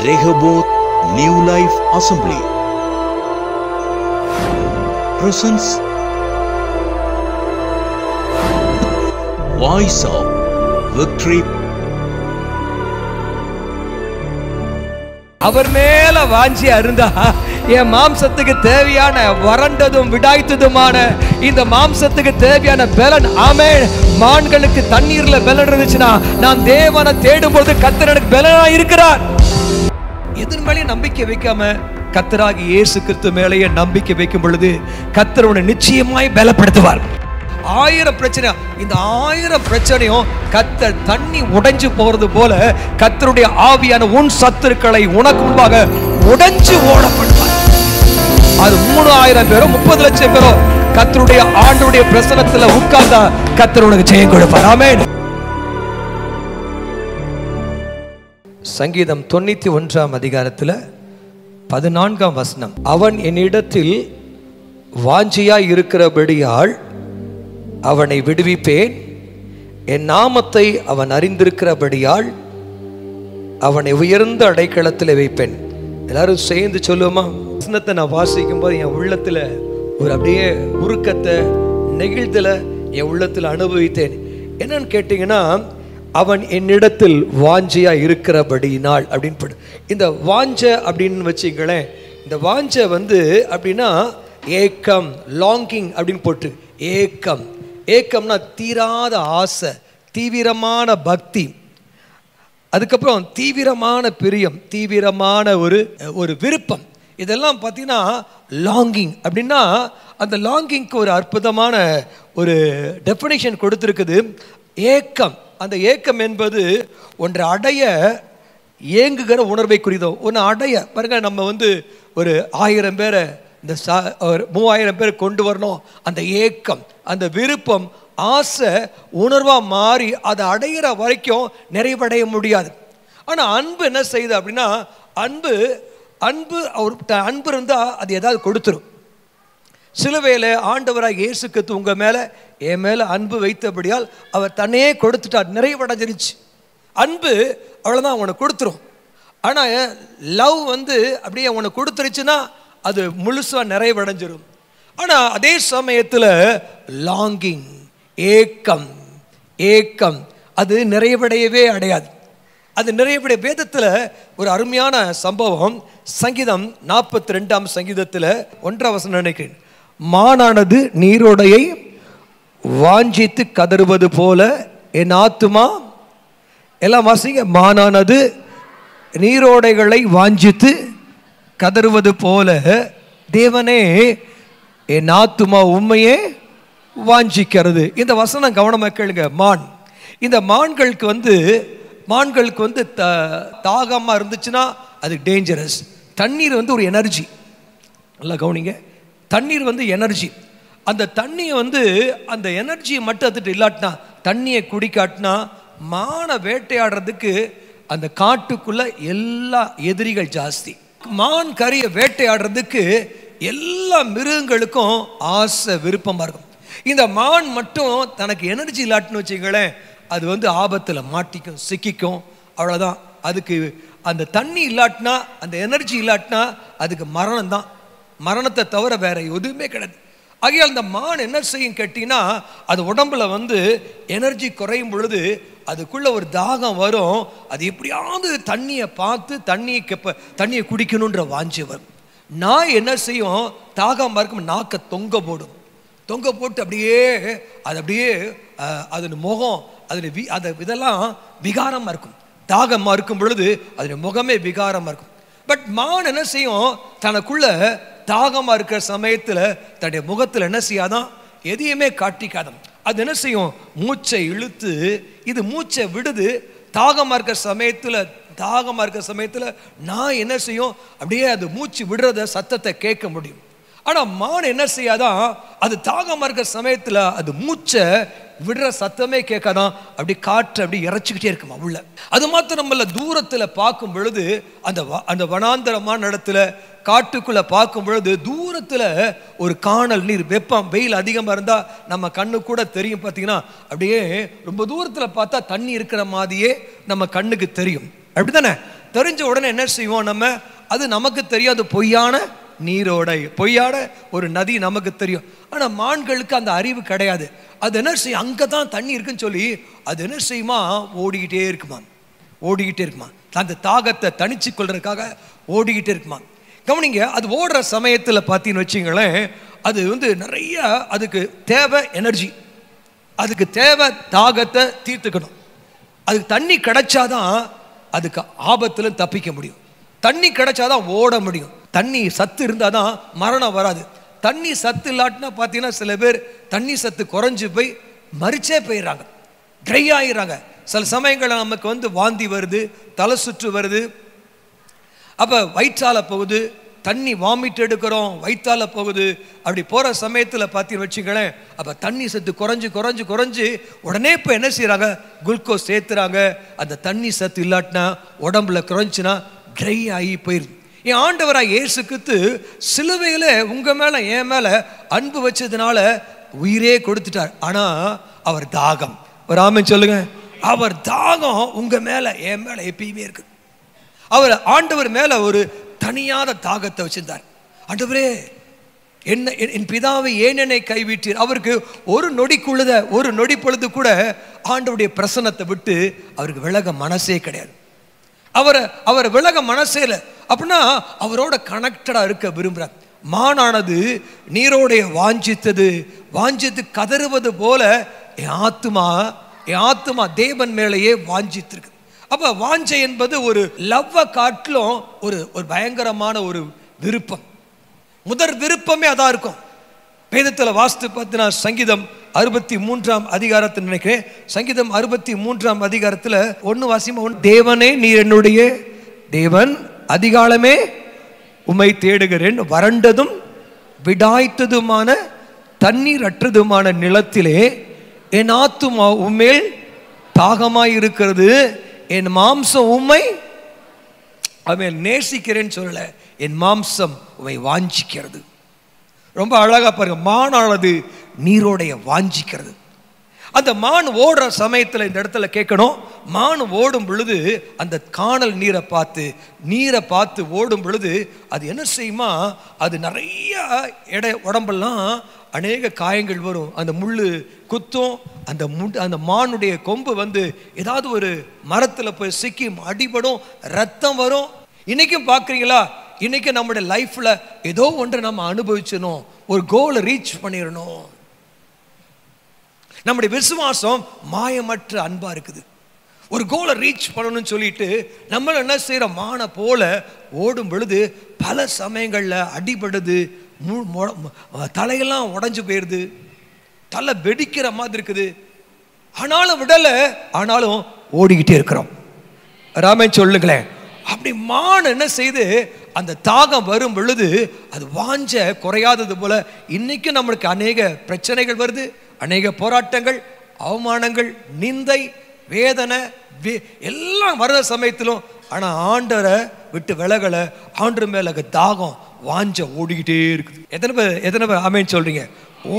Rehoboth New Life Assembly presents Voice of Victory. அவர் மேல வாஞ்சி அருந்தா என் மாம்சத்துக்கு தேவையான வறண்டதும் விடாய்த்ததுமான இந்த மாம்சத்துக்கு தேவையான பலன். ஆமென். மான்களுக்கு தண்ணீர்ல பலன் இருந்துச்சுன்னா நான் தேவனை தேடும் பொழுது கர்த்தர் எனக்கு பலனா இருக்கிறார். எதன் மேலே நம்பிக்கை வைக்காம கர்த்தராகி இயேசு கிறிஸ்து மேலேயே நம்பிக்கை வைக்கும் பொழுது கர்த்தர் உன்னை நிச்சயமாய் பலப்படுத்துவார். 1000 பிரச்சனை, இந்த 1000 பிரச்சனையும் கர்த்தர் தண்ணி உடைஞ்சு போறது போல கர்த்தருடைய ஆவியான உன் சத்துருக்களை உனக்கு முன்பாக உடைஞ்சு ஓடப்படுவார். அது 3000 பேரோ 30 லட்சம் பேரோ கர்த்தருடைய ஆண்டுடைய பிரசன்னத்துல உட்கார்ந்தா கர்த்தர் உனக்கு ஜெயம் கொடுப்பார். ஆமென். சங்கீதம் 91ஆம் அதிகாரத்துல 14ஆம் வசனம், அவன் என்னிடத்தில் வாஞ்சியாய் இருக்கிறபடியால் அவனை விடுவிப்பேன், என் நாமத்தை அவன் அறிந்திருக்கிறபடியால் அவனை உயர்ந்த அடைக்கலத்தில் வைப்பேன். எல்லாரும் சேர்ந்து சொல்லுவோமா? வசனத்தை நான் வாசிக்கும் போது என் உள்ளத்துல ஒரு அப்படியே உருக்கத்தை நெகிழ்தல என் உள்ளத்துல அனுபவித்தேன். என்னன்னு கேட்டீங்கன்னா, அவன் என்னிடத்தில் வாஞ்சியா இருக்கிறபடியினால் அப்படின்னு. இந்த வாஞ்ச அப்படின்னு வச்சுங்களேன், இந்த வாஞ்ச அப்படின்னா ஏக்கம், லாங்கிங் அப்படின்னு போட்டு ஏக்கம். ஏக்கம்னா தீராத ஆசை, தீவிரமான பக்தி, அதுக்கப்புறம் தீவிரமான பிரியம், தீவிரமான ஒரு விருப்பம். இதெல்லாம் பார்த்தீங்கன்னா லாங்கிங் அப்படின்னா, அந்த லாங்கிங்க்கு ஒரு அற்புதமான ஒரு டெஃபினேஷன் கொடுத்துருக்குது. ஏக்கம், அந்த ஏக்கம் என்பது ஒன்றை அடைய ஏங்குகிற உணர்வை குறிதோ. ஒன்று அடைய பாருங்க, நம்ம ஒரு 1000 பேரை இந்த 3000 பேர் கொண்டு வரணும். அந்த ஏக்கம், அந்த விருப்பம், ஆசை உணர்வா மாறி அதை அடையிற வரைக்கும் நிறைவடைய முடியாது. ஆனால் அன்பு என்ன செய்யுது அப்படின்னா, அன்பு அன்பு இருந்தால் அது ஏதாவது கொடுத்துரும். சிலுவையில் ஆண்டவராக இயேசு கிறிஸ்து உங்க மேல என் மேல அன்பு வைத்தபடியால் அவர் தன்னையே கொடுத்துட்டார், நிறைவடைஞ்சிருச்சு. அன்பு அவ்வளோதான், உனக்கு கொடுத்துரும். ஆனால் லவ் அப்படியே உனக்கு கொடுத்துருச்சுன்னா அது முழுசா நிறைவடைஞ்சிரும். ஆனால் அதே சமயத்தில் லாங்கிங், ஏக்கம் அது நிறைவடையவே அடையாது. அது நிறைவடைய. வேதத்தில் ஒரு அருமையான சம்பவம், சங்கீதம் 42ஆம் சங்கீதத்தில் 1ஆம் வசனம் நினைக்கிறேன், மானானது நீரோடையை வாஞ்சித்து கதறுவது போல என் ஆத்துமா, எல்லாம் வாசிங்க, மானானது நீரோடைகளை வாஞ்சித்து கதறுவது போல தேவனே என் ஆத்துமா உண்மையே வாஞ்சிக்கிறது. இந்த வசனம் கவனமாக கேளுங்க. இந்த மான்களுக்கு தாகமாக இருந்துச்சுன்னா அது டேஞ்சரஸ். தண்ணீர் ஒரு எனர்ஜி. நல்லா கவனிங்க, தண்ணீர் எனர்ஜி. அந்த தண்ணியை அந்த எனர்ஜியை மட்டும் அதுட்டு இல்லாட்டினா, தண்ணியை குடிக்காட்டினா மானை வேட்டையாடுறதுக்கு அந்த காட்டுக்குள்ள எல்லா எதிரிகள் ஜாஸ்தி. மான் கறியை வேட்டையாடுறதுக்கு எல்லா மிருகங்களுக்கும் ஆசை, விருப்பமாக இருக்கும். இந்த மான் மட்டும் தனக்கு எனர்ஜி இல்லாட்டுன்னு வச்சுங்களேன், அது ஆபத்தில் மாட்டிக்கும், சிக்கிக்கும், அவ்வளோதான். அதுக்கு அந்த தண்ணி இல்லாட்டினா, அந்த எனர்ஜி இல்லாட்டினா அதுக்கு மரணம் தான். மரணத்தை தவிர வேற எதுவுமே கிடையாது. ஆகையால் இந்த மான் என்ன செய்யும் கேட்டீங்கன்னா, அது உடம்புல எனர்ஜி குறையும் பொழுது அதுக்குள்ள ஒரு தாகம் வரும். அது எப்படியாவது தண்ணியை பார்த்து தண்ணியை குடிக்கணுன்ற வாஞ்சி வரும். நாய் என்ன செய்யும், தாகமாக இருக்கும், நாக்கை தொங்க போட்டு அப்படியே அதன் முகம் இதெல்லாம் விகாரமாக இருக்கும். தாகமாக இருக்கும் பொழுது அதன் முகமே விகாரமாக இருக்கும். பட் மான் என்ன செய்யும், தனக்குள்ள தாகமாக இருக்கிற சமயத்தில் தன்னுடைய முகத்தில் என்ன செய்யாதான், எதையுமே காட்டிக்காதான். அது என்ன செய்யும், மூச்சை இழுத்து இது மூச்சை விடுது. தாகமாக இருக்கிற சமயத்தில் நான் என்ன செய்யும், அப்படியே அது மூச்சு விடுறத சத்தத்தை கேட்க முடியும். ஆனால் மான் என்ன செய்யாதான், அது தாகமாக இருக்கிற சமயத்தில் அது மூச்சை விடுற சத்தமே கேட்காதான், அப்படி காற்று அப்படி இறைச்சிக்கிட்டே இருக்குமா உள்ள. அது மாத்திரம் நம்மள தூரத்தில் பார்க்கும் பொழுது அந்த வனாந்தரமான இடத்துல காட்டுக்குள்ள பார்க்கும் பொழுது தூரத்தில் ஒரு காணல் நீர், வெப்பம், வெயில் அதிகமாக இருந்தால் நம்ம கண்ணு கூட தெரியும். பார்த்தீங்கன்னா அப்படியே ரொம்ப தூரத்தில் பார்த்தா தண்ணி இருக்கிற மாதிரியே நம்ம கண்ணுக்கு தெரியும். அப்படித்தானே? தெரிஞ்ச உடனே என்ன செய்வோம் நம்ம? அது நமக்கு தெரியாது, பொய்யான நீரோடை, பொய்யான ஒரு நதி நமக்கு தெரியும். ஆனா மான்களுக்கு அந்த அறிவு கிடையாது. அது என்ன செய்யும்? அங்கதான் தண்ணி இருக்குன்னு சொல்லி அது என்ன செய்யுமா? ஓடிக்கிட்டே இருக்குமா, ஓடிக்கிட்டே இருக்குமா, அந்த தாகத்தை தணிச்சு கொள்றதுக்காக ஓடிக்கிட்டே இருக்குமா. கவனிங்க, அது ஓடுற சமயத்துல பார்த்தீங்கன்னு வச்சுங்களேன், அது நிறைய அதுக்கு தேவை எனர்ஜி, அதுக்கு தேவை தாகத்தை தீர்த்துக்கணும். அதுக்கு தண்ணி கிடைச்சாதான் அதுக்கு ஆபத்துல தப்பிக்க முடியும். தண்ணி கிடைச்சாதான் ஓட முடியும். தண்ணி சத்து இருந்தாதான் மரணம் வராது. தண்ணி சத்து இல்லாட்டினா பார்த்தீங்கன்னா சில பேர் தண்ணி சத்து குறைஞ்சு போய் மரிச்சே போயிடுறாங்க, ட்ரை ஆயிடுறாங்க. சில சமயங்களில் நமக்கு வாந்தி வருது, தலை சுற்று வருது, அப்போ வயிற்றால போகுது, தண்ணி வாமிட் எடுக்கிறோம், வயிற்றால போகுது. அப்படி போகிற சமயத்தில் பார்த்தீங்கன்னு வச்சுங்களேன், அப்போ தண்ணி சத்து குறைஞ்சு குறைஞ்சு குறைஞ்சு உடனே இப்போ என்ன செய்கிறாங்க? குளுக்கோஸ் சேர்த்துறாங்க. அந்த தண்ணி சத்து இல்லாட்டினா உடம்புல குறைஞ்சுன்னா ட்ரை ஆகி போயிடுது. என் ஆண்டவராக இயேசு கிறிஸ்து சிலுவையில் உங்கள் மேலே என் மேலே அன்பு வச்சதுனால உயிரே கொடுத்துட்டார். ஆனால் அவர் தாகம், ஒரு ஆமென் சொல்லுங்க, அவர் தாகம் உங்கள் மேலே என் மேலே எப்பயுமே இருக்குது. அவர் ஆண்டவர் மேலே ஒரு தனியாத தாகத்தை வச்சிருந்தார். ஆண்டவரே, என்ன என் பிதாவை ஏன் என்னை கைவிட்டீர்? அவருக்கு ஒரு நொடிக்குள்ளத, ஒரு நொடி பொழுது கூட ஆண்டவருடைய பிரசன்னத்தை விட்டு அவருக்கு விலக மனசே கிடையாது. அவர் விலக மனசே இல்லை. அப்படின்னா அவரோட கனெக்டடா இருக்க விரும்புறார். மானானது நீரோடைய வாஞ்சித்து கதறுவது போல என் ஆத்துமா தேவன் மேலேயே வாஞ்சித்திருக்கு. அப்ப வாஞ்சை என்பது ஒரு லவ்வ காட்டிலும் ஒரு பயங்கரமான ஒரு விருப்பம். முதற் விருப்பமே அதான் இருக்கும். வேதத்தில் வாஸ்து பார்த்தினா சங்கீதம் 63ஆம் அதிகாரத்தில் நினைக்கிறேன், சங்கீதம் 63ஆம் அதிகாரத்தில் 1 வாசியம், தேவனே நீர் என்னுடைய தேவன், அதிகாலமே உம்மை தேடுகிறேன், வறண்டதும் விடாய்த்ததுமான தண்ணீர் அற்றதுமான நிலத்திலே என் ஆத்துமா உம்மேல் தாகமாய் இருக்கிறது, என் மாம்சம் உம்மை அவன் நேசிக்கிறேன்னு சொல்லல, என் மாம்சம் உம்மை வாஞ்சிக்கிறது. ரொம்ப அழகா பாருங்க, மானானது நீரோடைய வாஞ்சிக்கிறது. அந்த மான் ஓடுற சமயத்தில் இந்த இடத்துல கேட்கணும், மான் ஓடும் பொழுது அந்த காணல் நீரை பார்த்து ஓடும் பொழுது அது என்ன செய்யுமா? அது நிறைய உடம்பெல்லாம் அநேக காயங்கள் வரும். அந்த முள்ளு குத்தும், அந்த மானுடைய கொம்பு ஏதாவது ஒரு மரத்தில் போய் சிக்கி அடிபடும், ரத்தம் வரும். இன்னைக்கும் பார்க்குறீங்களா? இன்னைக்கு நம்முடைய லைஃப்ல ஏதோ ஒன்றை நம்ம அனுபவிச்சணும், ஒரு கோலை ரீச் பண்ணிடணும். நம்முடைய விசுவாசம் மாயமற்ற அன்பா இருக்குது. ஒரு கோலை ரீச் பண்ணணும்னு சொல்லிட்டு நம்ம என்ன செய்யற? மான போல ஓடும் பொழுது பல சமயங்கள்ல அடிபடுது, தலையெல்லாம் உடைஞ்சு போயிடுது, தலை வெடிக்கிற மாதிரி இருக்குது. ஆனாலும் விடல, ஆனாலும் ஓடிக்கிட்டே இருக்கிறோம். ராமன் சொல்லுங்களேன். அப்படி மான் என்ன செய்து அந்த தாகம் வரும் பொழுது அது வாஞ்ச குறையாதது போல இன்னைக்கு நம்மளுக்கு அநேக பிரச்சனைகள் வருது, அநேக போராட்டங்கள், அவமானங்கள், நிந்தை, வேதனை எல்லாம் வர்ற சமயத்திலும் ஆனா ஆண்டரை விட்டு விலகல, ஆண்டர் மேல தாகம் வாஞ்ச ஓடிக்கிட்டே இருக்குது. எத்தனை பேர் ஆமென் சொல்றீங்க?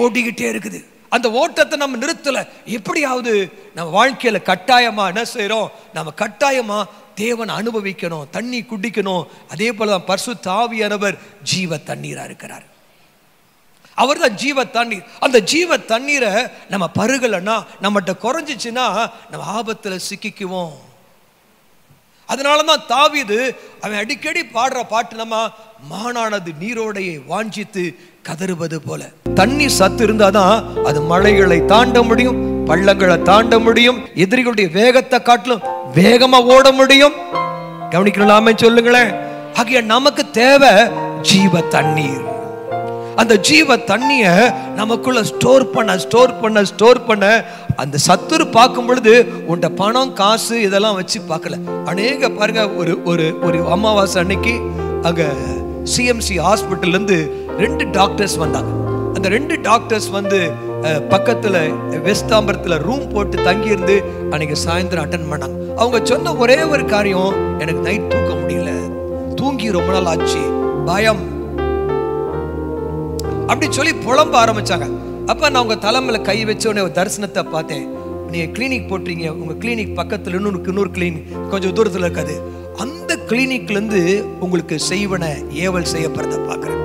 ஓடிக்கிட்டே இருக்குது. அந்த ஓட்டத்தை நம்ம நிறுத்தல. எப்படியாவது நம்ம வாழ்க்கையில கட்டாயமா என்ன செய்யறோம்? நம்ம கட்டாயமா தேவன் அனுபவிக்கணும், தண்ணி குடிக்கணும். அதே போலதான் பரிசுத்த ஆவியானவர் ஜீவ தண்ணீரா இருக்கிறார். அவர் தான் ஜீவ தண்ணீர். அந்த ஜீவ தண்ணீரை நம்ம பருகலன்னா, நம்மகிட்ட குறைஞ்சிச்சுன்னா நம்ம ஆபத்துல சிக்கிக்குவோம். அதனாலதான் தாவீது அவன் அடிக்கடி பாடுற பாட்டு நம்ம மானானது நீரோடையை வாஞ்சித்து கதறுவது போல. தண்ணி சத்து இருந்தாதான் அது மலைகளை தாண்ட முடியும், பள்ளங்களை தாண்ட முடியும், எதிரிகளுடைய வேகத்தை காட்டிலும் வேகமா ஓட முடியும். கவனிக்கலாமே சொல்லுங்களேன். ஆகிய நமக்கு தேவை ஜீவ தண்ணீர். அந்த ஜீவ தண்ணிய நமக்குள்ள ஸ்டோர் பண்ண அந்த சத்துரு பார்க்கும் பொழுது உன்ட பணம் காசு இதெல்லாம் வச்சு பார்க்கல. அநேக பாருங்க, ஒரு அமாவாசை அன்னைக்கு அங்க சிஎம்சி ஹாஸ்பிட்டல்ல இருந்து 2 டாக்டர்ஸ் வந்தாங்க. அந்த 2 டாக்டர்ஸ் பக்கத்துல வெஸ்ட் தாம்பரத்துல ரூம் போட்டு தங்கி இருந்து அன்னைக்கு சாயந்தரம் அட்டன் பண்ணாங்க. அவங்க சொன்ன ஒரே ஒரு காரியம், எனக்கு நைட் தூக்க முடியல, தூங்கி ரொம்ப நாள் ஆச்சு, பயம் அப்படி சொல்லி புலம்ப ஆரம்பிச்சாங்க. அப்ப நான் உங்க தலைமையில கை வச்ச உடனே ஒரு தரிசனத்தை பார்த்தேன். நீங்க கிளினிக் போட்டீங்க, உங்க கிளினிக் பக்கத்துல இன்னொரு கிளினிக் கொஞ்சம் தூரத்துல இருக்காது. அந்த கிளினிக்லேருந்து உங்களுக்கு செய்வன ஏவல் செய்யப்படுறத பார்க்குறேன்.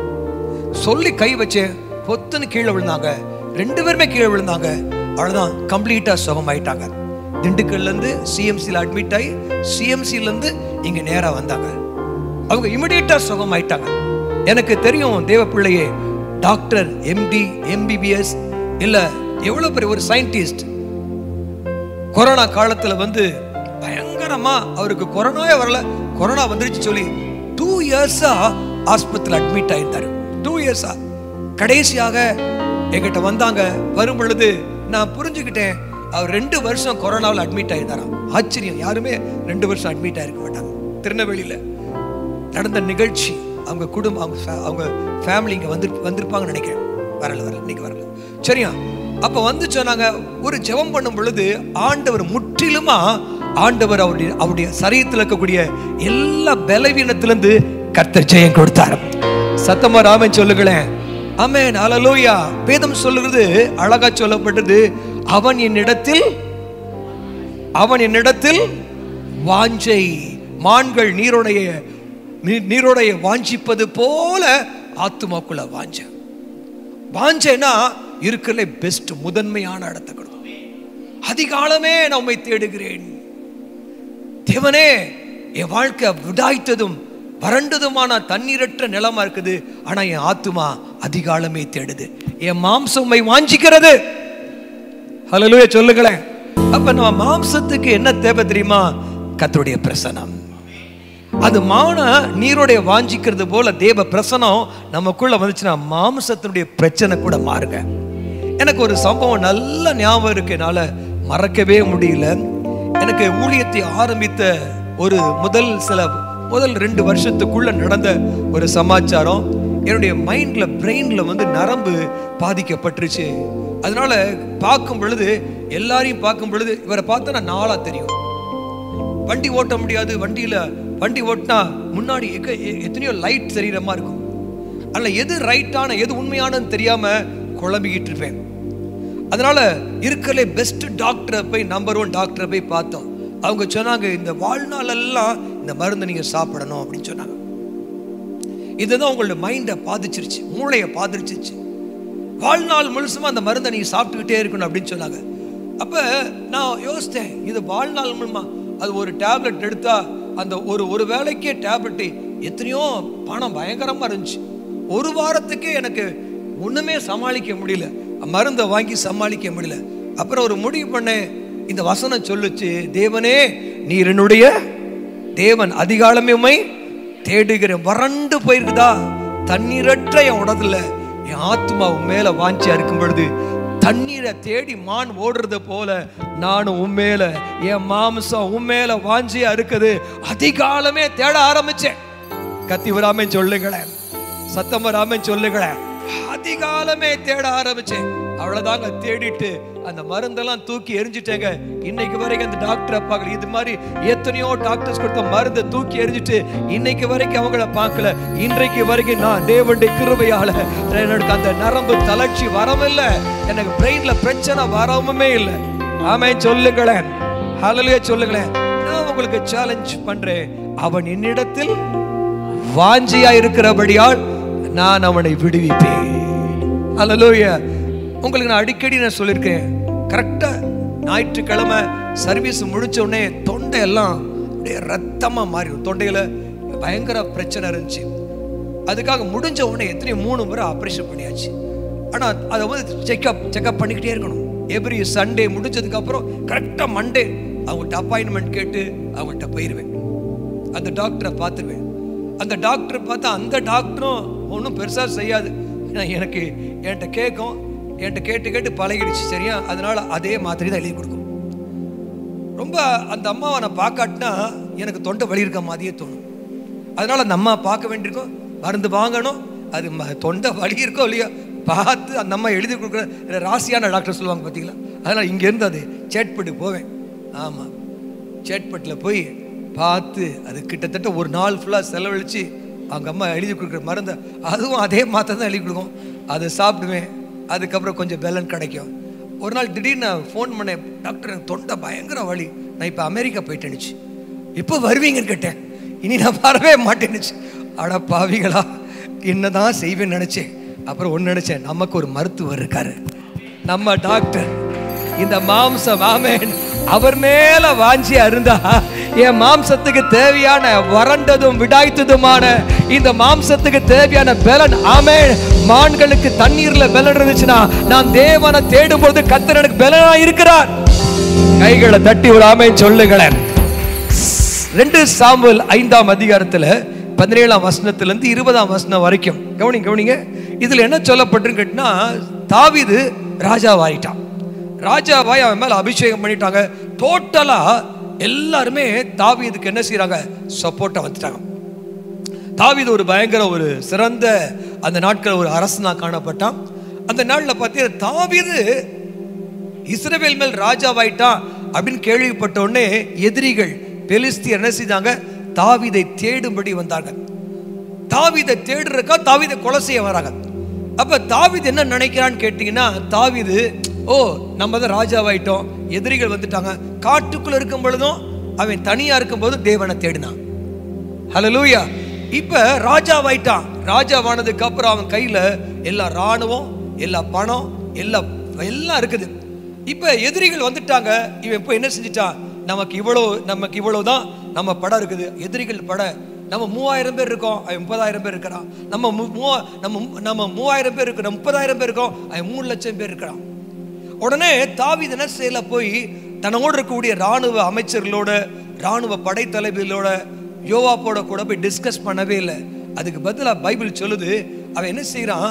சொல்லி கை வச்சேன், பொத்துன்னு கீழே விழுந்தாங்க. 2 பேருமே கீழே விழுந்தாங்க. அவ்வளோதான், கம்ப்ளீட்டாக சுகமாயிட்டாங்க. திண்டுக்கல்லேருந்து சிஎம்சியில் அட்மிட் ஆகி சிஎம்சிலேருந்து இங்கே நேராக வந்தாங்க. அவங்க இமிடியேட்டாக சுகமாயிட்டாங்க. எனக்கு தெரியும் தேவ பிள்ளையே, டாக்டர், எம்டி, எம்பிபிஎஸ் இல்லை எவ்வளோ பெரிய ஒரு சயின்டிஸ்ட் கொரோனா காலத்தில் வந்து பயங்கரமா அவருக்கு கொரோனாவே வரல, கொரோனா வந்துருச்சு சொல்லி 2 இயர்ஸா ஆஸ்பத்திரியில் அட்மிட் ஆயிருந்தாரு. 2 இயர்ஸா கடைசியாக என்கிட்ட வந்தாங்க. வரும் பொழுது நான் புரிஞ்சுக்கிட்டேன், அவர் 2 வருஷம் கொரோனாவில் அட்மிட் ஆயிருந்தாராம். ஆச்சரியம், யாருமே 2 வருஷம் அட்மிட் ஆயிருக்க மாட்டாங்க. திருநெல்வேலியில் நடந்த நிகழ்ச்சி, அவங்க குடும்பம், அவங்க ஃபேமிலி இங்கே வந்திருப்பாங்கன்னு நினைக்கிறேன். வரல இன்னைக்கு வரல. சரியா? அப்போ வந்து சொன்னாங்க, ஒரு ஜெபம் பண்ணும் பொழுது ஆண்டவர் முற்றிலுமா ஆண்டவர் அவருடைய சரீரத்தில் இருக்கக்கூடிய எல்லா பலவீனத்திலிருந்து கர்த்தர் ஜெயம் கொடுத்தார். சத்தமா ஆமென் சொல்லுங்களேன். ஆமென், ஹல்லேலூயா. வேதம் சொல்லுகிறது, அழகா சொல்லப்பட்டது, அவன் என்னிடத்தில் வாஞ்சை, மான்கள் நீரோடைய வாஞ்சிப்பது போல ஆத்துமாக்குள்ள வாஞ்சைனா இருக்கிற பெஸ்ட், முதன்மையான இடத்தை கொடுக்கும். அதிகாலமே நான் உம்மை தேடுகிறேன் தேவனே. என் வாழ்க்கை விடாய்த்ததும் வறண்டதுமான தண்ணீரற்ற நிலமா இருக்குது. ஆனா என் ஆத்துமா அதிகாலமே தேடுது. என் மாம்சம் உம்மை வாஞ்சிக்கிறது. ஹல்லேலூயா சொல்லுங்களேன். அப்ப நம்ம மாம்சத்துக்கு என்ன தேவை தெரியுமா? கர்த்தருடைய பிரசன்னம். அது மான நீரோடைய வாஞ்சிக்கிறது போல தேவ பிரசனம் நமக்குள்ள வந்துச்சுன்னா மாம்சத்தினுடைய பிரச்சனை கூட மாறுங்க. எனக்கு ஒரு சம்பவம் நல்ல ஞாபகம் இருக்கு, என்னால மறக்கவே முடியல. எனக்கு ஊழியத்தை ஆரம்பித்த ஒரு முதல் 2 வருஷத்துக்குள்ள நடந்த ஒரு சமாச்சாரம். என்னுடைய மைண்ட்ல, பிரெயின்ல வந்து நரம்பு பாதிக்கப்பட்டுருச்சு. அதனால பார்க்கும் பொழுது, எல்லாரையும் பார்க்கும் பொழுது, இவரை பார்த்தா நான் நாளா தெரியும். வண்டி ஓட்ட முடியாது. வண்டி ஓட்டினா முன்னாடி எத்தனையோ லைட் சரீரமா இருக்கும். அல்ல எது ரைட்டான எது உண்மையானன்னு தெரியாம குழம்பிக்கிட்டு இருப்பேன். அதனால இருக்கலே பெஸ்ட் டாக்டரை போய், நம்பர் 1 டாக்டரை போய் பார்த்தோம். அவங்க சொன்னாங்க, இந்த வாழ்நாள் எல்லாம் இந்த மருந்தை நீங்க சாப்பிடணும் அப்படின்னு சொன்னாங்க. இதுதான் உங்களோட மைண்டை பாதிச்சிருச்சு, மூளையை பாதிச்சிருச்சு. வாழ்நாள் முழுசுமா அந்த மருந்தை நீங்க சாப்பிட்டுக்கிட்டே இருக்கணும் அப்படின்னு சொன்னாங்க. அப்ப நான் யோசித்தேன், இது வாழ்நாள் முழுமா அது ஒரு டேப்லெட் எடுத்தா அந்த ஒரு வேளைக்கே டேப்லெட்டு எத்தனையோ பணம் பயங்கரமா இருந்துச்சு. ஒரு வாரத்துக்கே எனக்கு ஒண்ணுமே சமாளிக்க முடியல, மருந்தை வாங்கி சமாளிக்க முடியல. அப்புறம் ஒரு முடிவு பண்ணேன், இந்த வசனம் சொல்லுச்சு, தேவனே நீர் என்னுடைய தேவன், அதிகாலமே உம்மை தேடுகிறேன். வறண்டு போயிருக்குதா, தண்ணீரற்ற என் உடதுல என் ஆத்மா உண்மையில வாஞ்சியா இருக்கும் பொழுது, தண்ணீரை தேடி மான் ஓடுறது போல நானும் உண்மையில, என் மாம்சம் உண்மையில வாஞ்சியா இருக்குது. அதிகாலமே தேட ஆரம்பிச்சேன். கத்தி வராம சொல்லுங்களேன், சத்தம் வராம சொல்லுங்களேன். அதிகாலமே தேட ஆரம்பிச்சேன். அவ்வளவுதாங்க, தேடிட்டு அந்த மருந்தெல்லாம் தூக்கி எரிஞ்சிட்டேங்க. இன்னைக்கு வரைக்கும் அந்த டாக்டரை பார்க்கல. இது மாதிரி எத்தனையோ டாக்டர்ஸ் கொடுத்த மருந்தை தூக்கி எரிஞ்சிட்டு இன்னைக்கு வரைக்கும் அவங்கள பார்க்கல. இன்றைக்கு வரைக்கும் நான் தேவனுடைய கிருபையால எனக்கு அந்த நரம்பு தளர்ச்சி வரவில்லை, எனக்கு பிரெயின்ல பிரச்சனை வரவுமே இல்லை. ஆமென் சொல்லுங்களேன், ஹல்லேலூயா சொல்லுங்களேன். நான் உங்களுக்கு சேலஞ்ச் பண்றேன், அவன் என்னிடத்தில் வாஞ்சியா இருக்கிறபடியால் நான் அவனை விடுவிப்பேன். ஹல்லேலூயா. உங்களுக்கு நான் அடிக்கடி சொல்லியிருக்கேன், கரெக்டா ஞாயிற்றுக்கிழமை சர்வீஸ் முடிச்ச உடனே தொண்டை எல்லாம் அப்படியே ரத்தமா மாறிடும். தொண்டையில பயங்கர பிரச்சனை இருந்துச்சு. அதுக்காக முடிஞ்ச உடனே 3 முறை ஆப்ரேஷன் பண்ணியாச்சு. ஆனா அதை வந்து செக்அப் பண்ணிக்கிட்டே இருக்கணும். எவ்ரி சண்டே முடிஞ்சதுக்கு அப்புறம் கரெக்டா மண்டே அவங்கள்ட்ட அப்பாயின்மெண்ட் கேட்டு அவங்கள்ட்ட போயிடுவேன். அந்த டாக்டரை பார்த்துருவேன். அந்த டாக்டரை பார்த்தா அந்த டாக்டரும் ஒன்றும் பெருசா செய்யாது. எனக்கு என்கிட்ட கேட்டு பழகிடுச்சு. சரியா? அதனால அதே மாத்திரை தான் எழுதி கொடுக்கும். ரொம்ப அந்த அம்மாவை நான் பார்க்காட்டினா எனக்கு தொண்டை வலி இருக்க மாதிரியே தோணும். அதனால அந்த அம்மா பார்க்க வேண்டியிருக்கும், மருந்து வாங்கணும். அது தொண்டை வலி இருக்கோ இல்லையோ பார்த்து அந்த அம்மா எழுதி கொடுக்குற ராசியான டாக்டர் சொல்லுவாங்க பார்த்தீங்களா. அதனால் இங்கேருந்து அது சேட்பட்டு போவேன். ஆமாம், சேட்பட்டில் போய் பார்த்து அது கிட்டத்தட்ட ஒரு நாள் ஃபுல்லாக செலவழித்து அவங்க அம்மா எழுதி கொடுக்குற மருந்தை, அதுவும் அதே மாத்திரை தான் எழுதி கொடுக்கும், அதை சாப்பிடுவேன். அதுக்கப்புறம் கொஞ்சம் பெலன் கிடைக்கும். ஒரு நாள் திடீர்னு நான் ஃபோன் பண்ணேன், டாக்டர் எனக்கு தொண்டை பயங்கர வலி, நான் இப்போ அமெரிக்கா போயிட்டேனுச்சு, இப்போ வருவீங்கன்னு கேட்டேன். இனி நான் வரவே மாட்டேன்னுச்சு. அட பாவிகளா, என்னதான் செய்வேன்னு நினைச்சேன். அப்புறம் ஒன்று நினைச்சேன், நமக்கு ஒரு மருத்துவர் இருக்காரு, நம்ம டாக்டர். இந்த மாம்சம், ஆமென், அவர் மேல வாஞ்சியா இருந்தா என் மாம்சத்துக்கு தேவையான வறண்டதும் விடாய்த்ததுமான இந்த மாம்சத்துக்கு தேவையான பலன், ஆமென், மான்களுக்கு தண்ணீர்ல பலன் இருந்துச்சுன்னா நான் தேவனை தேடும் பொழுது கர்த்தர் எனக்கு பலனா இருக்கிறார். கைகளை தட்டி ஒரு ஆமென் சொல்லுங்களேன். 2 சாமுவேல் 5ஆம் அதிகாரத்துல 17ஆம் வசனத்திலிருந்து 20ஆம் வசனம் வரைக்கும் கவனிங்க. இதுல என்ன சொல்லப்பட்டிருக்கு கேட்டா, தாவீது ராஜாவாயிட்டான். ராஜாவாய் அவன் மேல அபிஷேகம் பண்ணிட்டாங்க. டோட்டலா எல்லாருமே தாவீதுக்கு என்ன செய்யறாங்க, சப்போர்ட்டா வந்துட்டாங்க. தாவீது ஒரு பயங்கர ஒரு சிறந்த அந்த நாட்கள் ஒரு அரசனா காணப்பட்டான். அந்த நாள்ல பார்த்தீங்கன்னா தாவீது இஸ்ரவேல் மேல் ராஜாவாயிட்டான் அப்படின்னு கேள்விப்பட்ட உடனே எதிரிகள் பெலிஸ்தியர் என்ன செய்தாங்க, தாவீதை தேடும்படி வந்தாங்க. தாவீதை தேடுறக்கா தாவீதை கொலை செய்ய வராங்க. அப்ப தாவீது என்ன நினைக்கிறான்னு கேட்டீங்கன்னா, தாவீது ஓ நம்ம தான் ராஜாவாயிட்டோம், எதிரிகள் வந்துட்டாங்க. காட்டுக்குள்ள இருக்கும் பொழுதும் அவன் தனியா இருக்கும் போதும் தேவனை தேடினான். ஹல்லேலூயா. இப்ப ராஜாவாயிட்டான். ராஜாவானதுக்கு அப்புறம் அவன் கையில எல்லா ராணுவம், எல்லா பணம், எல்லாம் இருக்குது. இப்ப எதிரிகள் வந்துட்டாங்க. இவன் இப்ப என்ன செஞ்சிட்டான், நமக்கு இவ்வளவுதான் நம்ம படம் இருக்குது. எதிரிகள் பட நம்ம 3000 பேர் இருக்கோம், அவன் 30,000 பேர் இருக்கிறான். நம்ம 3000 பேர் இருக்கோம், 30,000 பேர் இருக்கோம், அவன் 3 லட்சம் பேர் இருக்கிறான். உடனே தாவீது என்ன செய்யல, போய் தன்னோடு இருக்கக்கூடிய ராணுவ அமைச்சர்களோட, ராணுவ படைத்தலைவர்களோட, யோவாப்போட கூட போய் டிஸ்கஸ் பண்ணவே இல்லை. அதுக்கு பதிலாக பைபிள் சொல்லுது, அவன் என்ன செய்யறான்,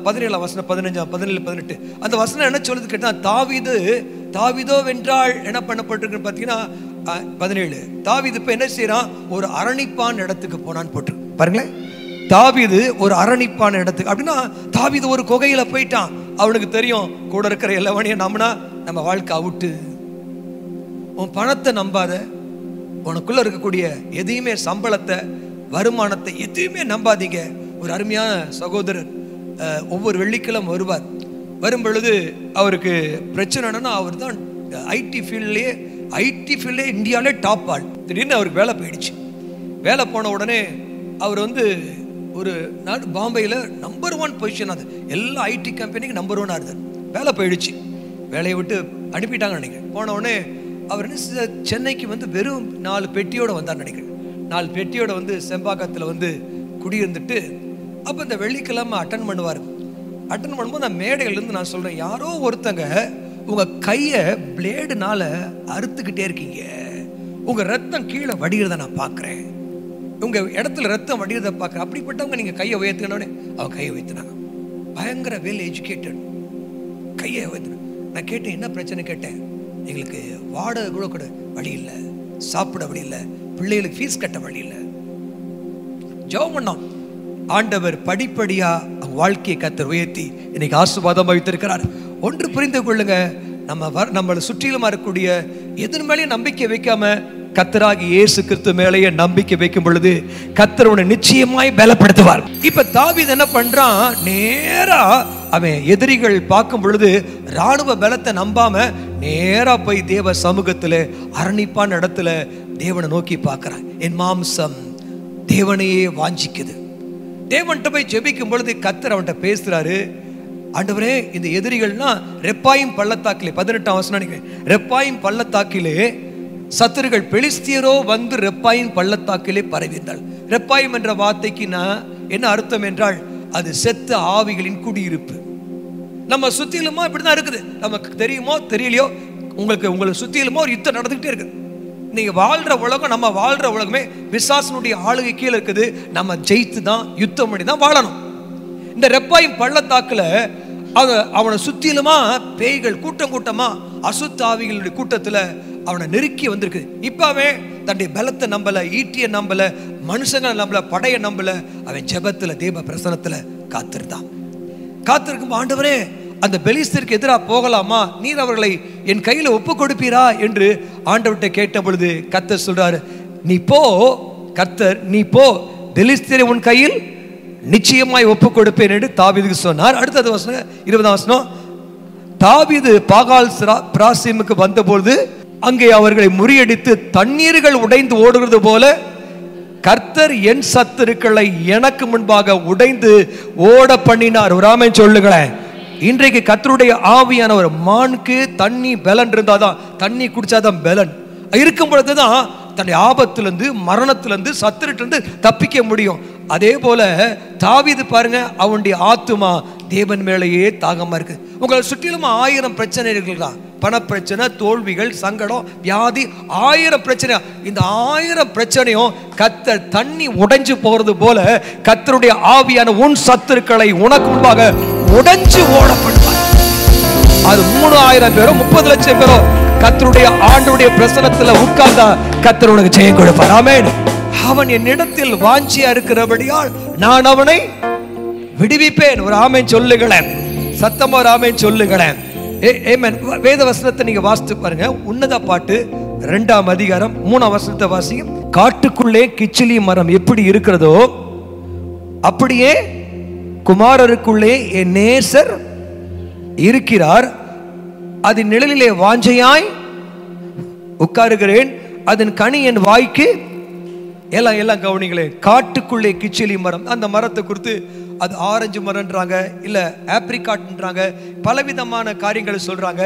17ஆம் வசனம், 15, 17, 18 அந்த வசனம் என்ன சொல்லுது கேட்டா, தாவீதோ வென்றால் என்ன பண்ணப்பட்டிருக்கு பார்த்தீங்கன்னா 17 தாவீது இப்ப என்ன செய்யறான், ஒரு அரணிப்பான் இடத்துக்கு போனான்னு போட்டு பாருங்களேன். தாவீது ஒரு அரணிப்பான இடத்துக்கு, அப்படின்னா தாவீது ஒரு குகையில போயிட்டான். அவனுக்கு தெரியும், கூட இருக்கிற எல்லாவனையும் நம்பினா நம்ம வாழ்க்கை அவுட்டு. உன் பணத்தை நம்பாத, உனக்குள்ள இருக்கக்கூடிய எதையுமே, சம்பளத்தை, வருமானத்தை எதையுமே நம்பாதீங்க. ஒரு அருமையான சகோதரர் ஒவ்வொரு வெள்ளிக்கிழமை வருவார். வரும் பொழுது அவருக்கு பிரச்சனை என்னன்னா, அவர் தான் ஐடி ஃபீல்ட்லேயே இந்தியாவிலே டாப் ஆள். திடீர்னு அவருக்கு வேலை போயிடுச்சு. வேலை போன உடனே அவர் ஒரு நாடு பாம்பேயில் நம்பர் 1 பொசிஷன், அது எல்லா ஐடி கம்பெனிக்கு நம்பர் 1 இருந்தார். வேலை போயிடுச்சு, வேலையை விட்டு அனுப்பிட்டாங்க நினைக்கிறேன். போன உடனே அவர் என்ன சென்னைக்கு வெறும் 4 பெட்டியோட வந்தார் நினைக்கிறேன். 4 பெட்டியோட செம்பாக்கத்தில் குடியிருந்துட்டு, அப்போ இந்த வெள்ளிக்கிழமை அட்டன் பண்ணுவார். அட்டன் பண்ணும்போது நான் மேடையிலேருந்து நான் சொல்கிறேன், யாரோ ஒருத்தங்க உங்கள் கையை பிளேடுனால அறுத்துக்கிட்டே இருக்கீங்க, உங்கள் ரத்தம் கீழே வடிகிறத நான் பார்க்குறேன், உங்கள் இடத்துல ரத்தம் வடிகிறத பார்க்குறேன். அப்படிப்பட்டவங்க நீங்கள் கையை உயர்த்தினோடனே அவங்க கையை உயர்த்தினாங்க. பயங்கர வெல் எஜுகேட்டட், கையை உயர்த்தின. நான் கேட்டேன், என்ன பிரச்சனை கேட்டேன். எங்களுக்கு வாடகை கூட வழி இல்லை, சாப்பிட வழி இல்லை, பிள்ளைகளுக்கு ஃபீஸ் கட்ட வழி இல்லை. ஜெபம் பண்ணோம். ஆண்டவர் படிப்படியா வாழ்க்கையை கர்த்தர் உயர்த்தி இன்னைக்கு ஆசீர்வாதமாக வைத்திருக்கிறார். ஒன்று புரிந்து கொள்ளுங்க, நம்மளை சுற்றிலுமா இருக்கக்கூடிய எதன் மேலேயும் நம்பிக்கை வைக்காம கர்த்தராகி இயேசு கிறிஸ்து மேலேயே நம்பிக்கை வைக்கும் பொழுது கர்த்தர் உன்னை நிச்சயமாய் பலப்படுத்துவார். இப்ப தாவீது என்ன பண்றான், நேரா அவன் எதிரிகள் பார்க்கும் பொழுது ராணுவ பலத்தை நம்பாம நேரா போய் தேவ சமூகத்துல அரணிப்பான இடத்துல தேவனை நோக்கி பார்க்கிறான். என் மாம்சம் தேவனையே வாஞ்சிக்குது. தேவன்கிட்ட போய் ஜெபிக்கும் பொழுது கர்த்தர் அவன்கிட்ட பேசுறாரு. ஆண்டவரே, இந்த எதிரிகள்னா ரெப்பாயும் பள்ளத்தாக்கிலே, 18ஆம் வசனம், ரெப்பாயும் பள்ளத்தாக்கிலே சத்துருகள் பெலிஸ்தியரோ ரெப்பாயும் பள்ளத்தாக்கிலே பரவினாள். ரெப்பாயும் என்ற வார்த்தைக்கு என்ன அர்த்தம் என்றால், அது செத்த ஆவிகளின் குடியிருப்பு. நம்ம சுத்திலுமோ இப்படிதான் இருக்குது. நமக்கு தெரியுமோ தெரியலையோ, உங்களை சுத்திலுமோ ஒரு யுத்தம் நடந்துகிட்டே இருக்குது. நீங்க வாழ்ற உலகம், நம்ம வாழ்ற உலகமே பிசாசனுடைய ஆளுகை கீழே இருக்குது. நம்ம ஜெயித்து தான், யுத்தம் பண்ணி தான் வாழணும். இந்த ரெப்பாயும் பள்ளத்தாக்குல அவனை சுத்திலுமா பேய்கள் கூட்டம் கூட்டமா அசுத்த ஆவிகளுடைய கூட்டத்துல அவனை நெருக்கி வந்திருக்கு. இப்ப அவன் தன்னுடைய பலத்தை நம்பல, ஈட்டிய நம்பல, மனுஷங்களை நம்பல, படைய நம்பல. அவன் ஜெபத்துல தேவ பிரசனத்துல காத்திருக்கும். ஆண்டவரே, அந்த பெலிஸ்தருக்கு எதிராக போகலாமா, நீர் அவர்களை என் கையில ஒப்பு கொடுப்பீரா என்று ஆண்டவர்கிட்ட கேட்ட பொழுது கர்த்தர் சொல்றாரு, நீ போ, பெலிஸ்தரை உன் கையில் நிச்சயமாய் ஒப்பு கொடுப்பேன் என்று தாவீதுக்கு சொன்னார். அடுத்தது வசனம், 20ஆம் வசனம், தாவீது பாகால் பிராசீமுக்கு வந்தபொழுது அங்கே அவர்களை முறியடித்து தண்ணீர்கள் உடைந்து ஓடுகிறது போல கர்த்தர் என் சத்துருக்களை எனக்கு முன்பாக உடைந்து ஓட பண்ணினார். ஒரு ஆமென் சொல்லுங்களேன். இன்றைக்கு கர்த்தருடைய ஆவியான ஒரு மானுக்கு தண்ணி பலன் இருந்தாதான், தண்ணி குடிச்சாதான் பலன் இருக்கும் பொழுதுதான் தன்னுடைய ஆபத்திலிருந்து, மரணத்திலிருந்து, சத்துருட்டிலிருந்து தப்பிக்க முடியும். அதே போல தாவீது பாருங்க, அவனுடைய ஆத்துமா தேவன் மேலேயே தாகமா இருக்கு. உங்களை சுற்றிலும் 1000 பிரச்சனைகள் தான். பணப்பிரச்சனை, தோல்விகள், சங்கடம், வியாதி, 1000 பிரச்சனை. இந்த 1000 பிரச்சனையும் கர்த்தர் தண்ணி உடைஞ்சு போறது போல கர்த்தருடைய ஆவியான உன் சத்துருக்களை உனக்கு முன்பாக உடைஞ்சு ஓட பண்ணுவார். அது 3000 பேரோ 30 லட்சம் பேரோ கர்த்தருடைய ஆண்டுடைய பிரசனத்துல உட்கார்ந்தா கர்த்தர் உனக்கு ஜெயம் கொடுப்பார். ஆமென். அவன் என்னிடத்தில் வாஞ்சியா இருக்கிறபடியால் நான் அவனை விடுவிப்பேன். ஒரு ஆமென் சொல்லுங்களேன். சத்தமா ஒரு ஆமென் சொல்லுங்களேன். வேத வசனத்தை நீங்க வாசித்து பாருங்க. உன்னத பாட்டு 2ஆம் அதிகாரம் 3ஆம் வசனத்தை வாசிங்க. காட்டுக்குள்ளே கிச்சிலி மரம் எப்படி இருக்கிறதோ அப்படியே குமாரருக்குள்ளே என் நேசர் இருக்கிறார். அதன் நிழலிலே வாஞ்சையாய் உட்காருகிறேன். அதன் கனி என் வாய்க்கு. எல்லாம் கவனிங்களேன். காட்டுக்குள்ளே கிச்சிலி மரம், அந்த மரத்தை குறித்து அது ஆரஞ்சு மரம்ன்றாங்க, இல்ல ஆப்ரிகாட்ன்றாங்க, பலவிதமான காரியங்களை சொல்றாங்க.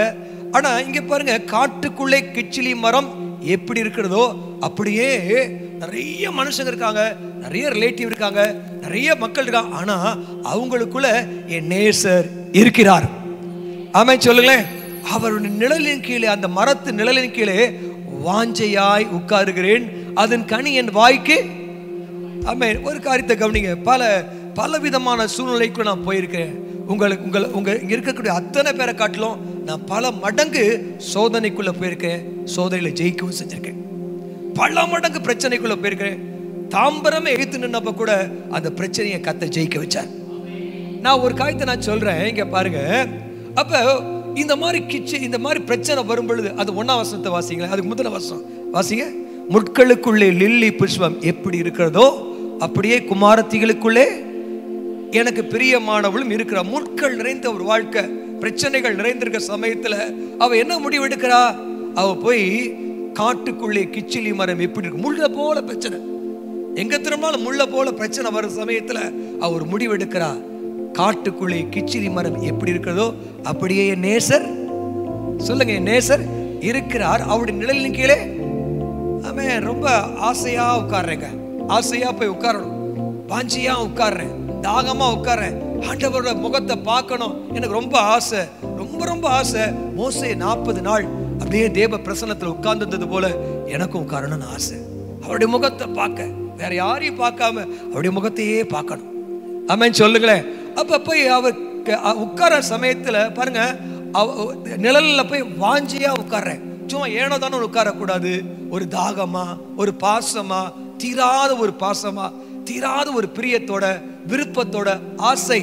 ஆனா இங்க பாருங்க, காட்டுக்குள்ளே கிச்சிலி மரம் எப்படி இருக்கிறதோ அப்படியே நிறைய மனுஷங்க இருக்காங்க, நிறைய ரிலேட்டிவ் இருக்காங்க, நிறைய மக்கள் இருக்காங்க. ஆனா அவங்களுக்குள்ள என் நேசர் இருக்கிறார். ஆமென் சொல்லுங்களேன். அவருடைய நிழலின் கீழே, அந்த மரத்து நிழலின் கீழே வாஞ்சையாய் உட்காருகிறேன். அதன் கனி என் வாய்க்கு. ஆமென். ஒரு காரியத்தை கவனிங்க. பல விதமான சூழ்நிலைக்கு நான் போயிருக்கேன். உங்க இங்க இருக்கக்கூடிய அத்தனை பேரை காட்டிலும் நான் பல மடங்கு சோதனைக்குள்ள போயிருக்கேன். சோதனையில ஜெயிக்கவும் செஞ்சிருக்கேன். பல மடங்கு பிரச்சனைக்குள்ள போயிருக்கேன். தாம்பரமே எதிர்த்து நின்னப்ப கூட அந்த பிரச்சனையை கர்த்தர் ஜெயிக்க வச்சார். நான் ஒரு காரியத்தை நான் சொல்றேன், இங்க பாருங்க. அப்ப இந்த மாதிரி பிரச்சனை வரும் பொழுது, அது 1ஆம் வசனத்தை வாசிங்களேன். அதுக்கு முதல் வசனம் வாசிங்க. முட்களுக்குள்ளே லில்லி புஷ்பம் எப்படி இருக்கிறதோ அப்படியே குமாரத்திகளுக்குள்ளே எனக்கு பிரியமானவளும் இருக்கிற. முட்கள் நிறைந்த ஒரு வாழ்க்கை, பிரச்சனைகள் நிறைந்திருக்க சமயத்துல அவ என்ன முடிவு எடுக்கிறா? அவ போய் காட்டுக்குள்ளே கிச்சிலி மரம் எப்படி இருக்கு, முள்ள போல பிரச்சனை, எங்க திரும்பினாலும் முள்ள போல பிரச்சனை வரும் சமயத்துல அவ ஒரு முடிவு எடுக்கிறா. காட்டுக்குள்ளே கிச்சிலி மரம் எப்படி இருக்கிறதோ அப்படியே என் நேசர், சொல்லுங்க, என் நேசர் இருக்கிறார். அவருடைய நிழலின் கீழே. ஆமென். ரொம்ப ஆசையா உட்கார்றேங்க, ஆசையா போய் உட்காரணும், வாஞ்சியா உட்கார்றேன், தாகமா உட்கார்றேன், ஆண்டவரோட முகத்தை பார்க்கணும், எனக்கு ரொம்ப ஆசை, ரொம்ப ஆசை. மோசே 40 நாள் அப்படியே தேவ பிரசன்னத்துல உட்கார்ந்தது போல எனக்கும் உட்காரணும்னு ஆசை. அவருடைய முகத்தை பார்க்க, வேற யாரையும் பார்க்காம அவருடைய முகத்தையே பார்க்கணும். ஆமென் சொல்லுங்களேன். அப்ப போய் அவர் உட்கார சமயத்துல பாருங்க, நிழல்ல போய் வாஞ்சியா உட்கார்றேன். சும்மா ஏனோ தானே உட்காரக்கூடாது. ஒரு தாகமா, ஒரு பாசமா, தீராத ஒரு பாசமா, தீராத ஒரு பிரியத்தோட, விருப்பத்தோட, ஆசை.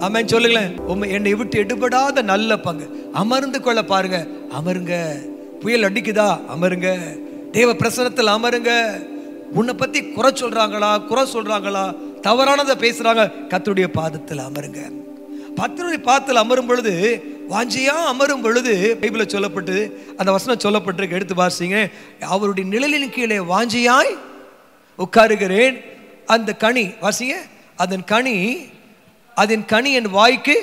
ஆமென் சொல்லுங்களேன். என்னை விட்டு எடுபடாத நல்ல பங்கு அமர்ந்து கொள்ள பாருங்க. அமருங்க. புயல் அடிக்குதா? அமருங்க. தேவ பிரசனத்தில் அமருங்க. உன்னை பத்தி குறை சொல்றாங்களா, தவறானதை பேசுறாங்க, கர்த்தருடைய பாதத்தில் அமருங்க. கர்த்தருடைய பாதத்தில் அமரும் பொழுது, வாஞ்சியா அமரும் பொழுது, பைபிள்ல சொல்லப்பட்டு அந்த வசனம் சொல்லப்பட்டிருக்கு, எடுத்து வாசிங்க. அவருடைய நிழலின் கீழே வாஞ்சியாய் உட்காருகிறேன். அந்த கனி வாசிங்க. அதன் கனி என் வாய்க்கு.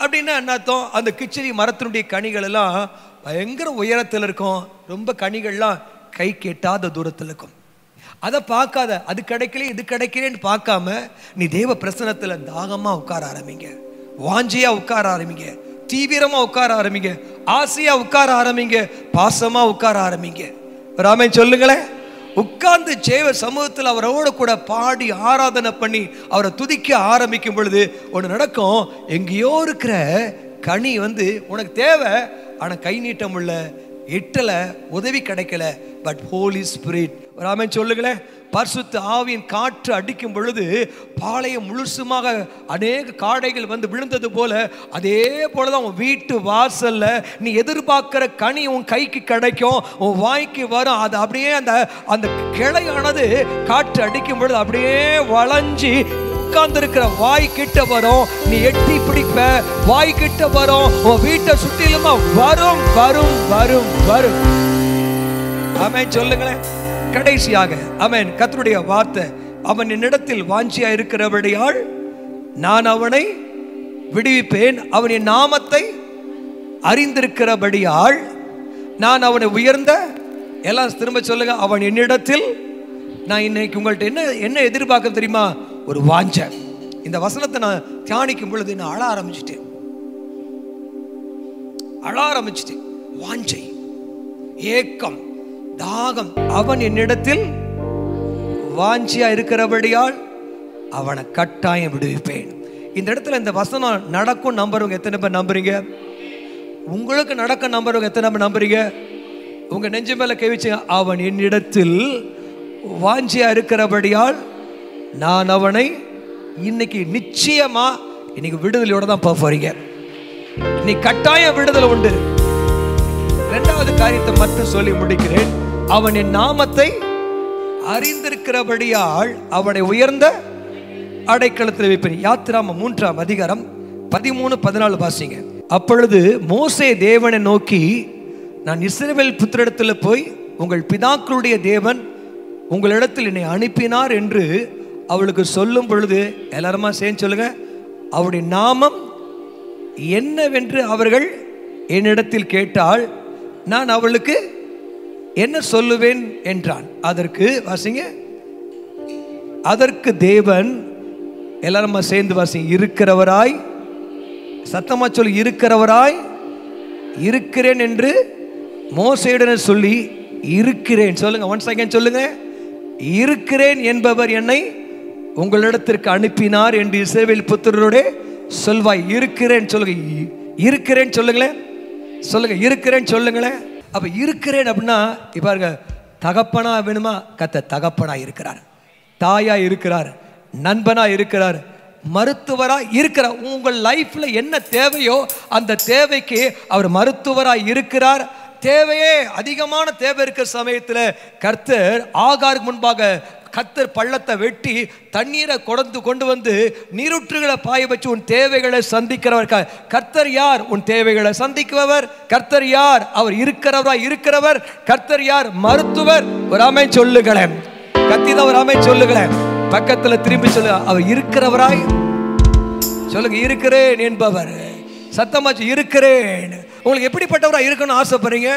அப்படின்னா என்ன அர்த்தம்? அந்த கிச்சிலி மரத்தினுடைய கனிகள் எல்லாம் பயங்கர உயரத்தில் இருக்கும். ரொம்ப கனிகள்லாம் கை கெட்டாத தூரத்தில் இருக்கும். அதை பார்க்காத, அது கிடைக்கல இது கிடைக்கலன்னு பார்க்காம நீ தேவ பிரசனத்துல தாகமா உட்கார ஆரம்பிங்க, வாஞ்சியா உட்கார ஆரம்பிங்க, தீவிரமா உட்கார ஆரம்பிங்க, ஆசையா உட்கார ஆரம்பிங்க, பாசமா உட்கார ஆரம்பிங்க. ஆமென் சொல்லுங்களேன். உட்கார்ந்து தேவ சமூகத்தில் அவரோட கூட பாடி ஆராதனை பண்ணி அவரை துதிக்க ஆரம்பிக்கும் பொழுது ஒன்று நடக்கும். எங்கேயோ இருக்கிற கனி உனக்கு தேவை, ஆனா கை நீட்டம் உள்ள, எட்டல, உதவி கிடைக்கல. பட் ஹோலி ஸ்பிரிட், ஆமென் சொல்லுங்களேன். பரிசுத்த ஆவியின் காற்று அடிக்கும் பொழுது பாளையம் முழுசுமாக அநேக காடைகள் விழுந்தது போல, அதே போலதான் உன் வீட்டு வாசல்ல நீ எதிர்பார்க்கிற கனி உன் கைக்கு கிடைக்கும், உன் வாய்க்கு வரும். அது அப்படியே அந்த கிளையானது காற்று அடிக்கும் பொழுது அப்படியே வளைஞ்சி உட்கார்ந்திருக்கிற வாய் கிட்ட வரும். நீ எட்டி பிடிப்ப, வாய் கிட்ட வரும், உன் வீட்டை சுற்றிலுமா வரும் வரும் வரும் வரும். ஆமென் சொல்லுங்களேன். கடைசியாக ஆமென், கர்த்தருடைய வார்த்தை, அவன் என்னிடத்தில் வாஞ்சியா இருக்கிறபடியால் நான் அவனை விடுவிப்பேன், அவன் என் நாமத்தை அறிந்திருக்கிறபடியால் நான் அவனை உயர்ந்த, எல்லாம் திரும்ப சொல்லுங்க, அவன் என்னிடத்தில். நான் இன்னைக்கு உங்கள்கிட்ட என்ன எதிர்பார்க்க தெரியுமா? ஒரு வாஞ்சை. இந்த வசனத்தை நான் தியானிக்கும் பொழுது நான் அழ ஆரம்பிச்சிட்டேன். வாஞ்சை, ஏக்கம், தாகம். அவன் என்னிடத்தில் வாஞ்சியா இருக்கிறபடியால் அவனை கட்டாயம் விடுவிப்பேன். இந்த இடத்துல இந்த வசனம் நடக்கும் நம்புறவங்க எத்தனை பேர் நம்புறீங்க? உங்களுக்கு நடக்க நம்புறவங்க எத்தனை பேர் நம்புறீங்க? உங்க நெஞ்சு மேல கை வச்சுங்க. அவன் என்னிடத்தில் வாஞ்சியா இருக்கிறபடியால் நான் அவனை இன்னைக்கு நிச்சயமா இன்னைக்கு விடுதலையோட தான் போறீங்க. நீ கட்டாய விடுதலை உண்டு. இரண்டாவது காரியத்தை மட்டும் சொல்லி முடிக்கிறேன். அவன் என் நாமத்தை அறிந்திருக்கிறபடியால் அவனை உயர்ந்த அடைக்கலத்தில் வைப்பேன். யாத்திராமம் 3ஆம் அதிகாரம் 13-14 வாசிங்க. அப்பொழுது மோசே தேவனை நோக்கி, நான் இஸ்ரவேல் புத்திரரிடத்தில் போய் உங்கள் பிதாக்களுடைய தேவன் உங்களிடத்தில் என்னை அனுப்பினார் என்று அவளுக்கு சொல்லும் பொழுது, எல்லாருமா சேர்ந்து சொல்லுங்க, அவருடைய நாமம் என்னவென்று அவர்கள் என்னிடத்தில் கேட்டால் நான் அவளுக்கு என்ன சொல்லுவேன் என்றான். அதற்கு வாசிங்க, அதற்கு தேவன், எல்லாருமா சேர்ந்து வாசிங்க, இருக்கிறவராய், சத்தமா சொல்லி, இருக்கிறவராய் இருக்கிறேன் என்று மோசேயுடன் சொல்லி, இருக்கிறேன் சொல்லுங்க, ஒன் செகண்ட் சொல்லுங்க, இருக்கிறேன் என்பவர் என்னை உங்களிடத்திற்கு அனுப்பினார் என்று இஸ்ரவேல் புத்திரரோட சொல்வாய். இருக்கிறேன் சொல்லுங்க, இருக்கிறேன் சொல்லுங்களேன், சொல்லுங்க, இருக்கிறேன் சொல்லுங்களேன். அப்ப இருக்கிறேன் அப்படின்னா பாருங்க, தகப்பனா வேணுமா? கத்த தகப்பனா இருக்கிறார், தாயா இருக்கிறார், நண்பனா இருக்கிறார், மருத்துவரா இருக்கிறார். உங்கள் லைஃப்ல என்ன தேவையோ அந்த தேவைக்கு அவர் மருத்துவரா இருக்கிறார். தேவையே அதிகமான தேவை இருக்கிற சமயத்தில் கர்த்தர் ஆகாருக்கு முன்பாக கர்த்தர் பள்ளத்தை வெட்டி தண்ணீரை கொண்டு வந்து நீரூற்றுகளை பாய வச்சு உன் தேவைகளை சந்திக்கிறவர் கர்த்தர் யார்? உன் தேவைகளை சந்திக்குபவர். கர்த்தர் யார்? அவர் இருக்கிறவர். கர்த்தர் யார்? மருத்துவர். ஒரு ஆமென் சொல்லுங்களேன், கத்திதான் ஒரு ஆமென் சொல்லுங்களேன். பக்கத்துல திரும்பி சொல்லுங்க, அவர் இருக்கிறவராய் சொல்லுங்க, இருக்கிறேன் என்பவர். சத்தமாச்சு, இருக்கிறேன். உங்களுக்கு எப்படிப்பட்டவராக இருக்கணும்னு ஆசைப்படுறீங்க?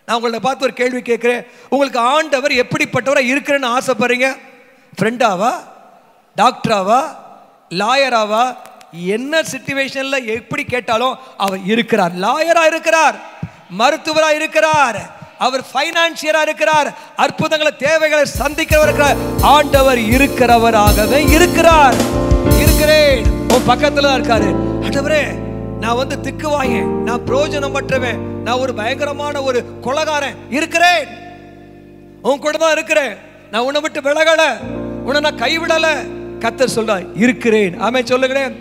நான் உங்களை பார்த்து ஒரு கேள்வி கேட்குறேன். உங்களுக்கு ஆண்டவர் எப்படிப்பட்டவராக இருக்கிறேன்னு ஆசைப்படுறீங்க? ஃப்ரெண்டாவா, டாக்டராவா, லாயராவா? என்ன சிச்சுவேஷனில் எப்படி கேட்டாலும் அவர் இருக்கிறார். லாயராக இருக்கிறார், மருத்துவராக இருக்கிறார், அவர் ஃபைனான்சியராக இருக்கிறார், அற்புதங்களை தேவைகளை சந்திக்கிறவர். ஆண்டவர் இருக்கிறவராகவே இருக்கிறார். இருக்கிறேன். உன் பக்கத்தில் தான் இருக்காரு. ஆண்டவரே, நான் திக்குவாயேன், நான் பிரயோஜனம் பற்றவேன், நான் ஒரு பயங்கரமான ஒரு கொலைகாரன், இருக்கிறேன், உன் கூட தான் இருக்கிறேன், நான் உன்னை விட்டு விலகல, உன்னை நான் கைவிடல. கர்த்தர் சொல்றார், இருக்கிறேன். ஆமென் சொல்லுகிறேன்.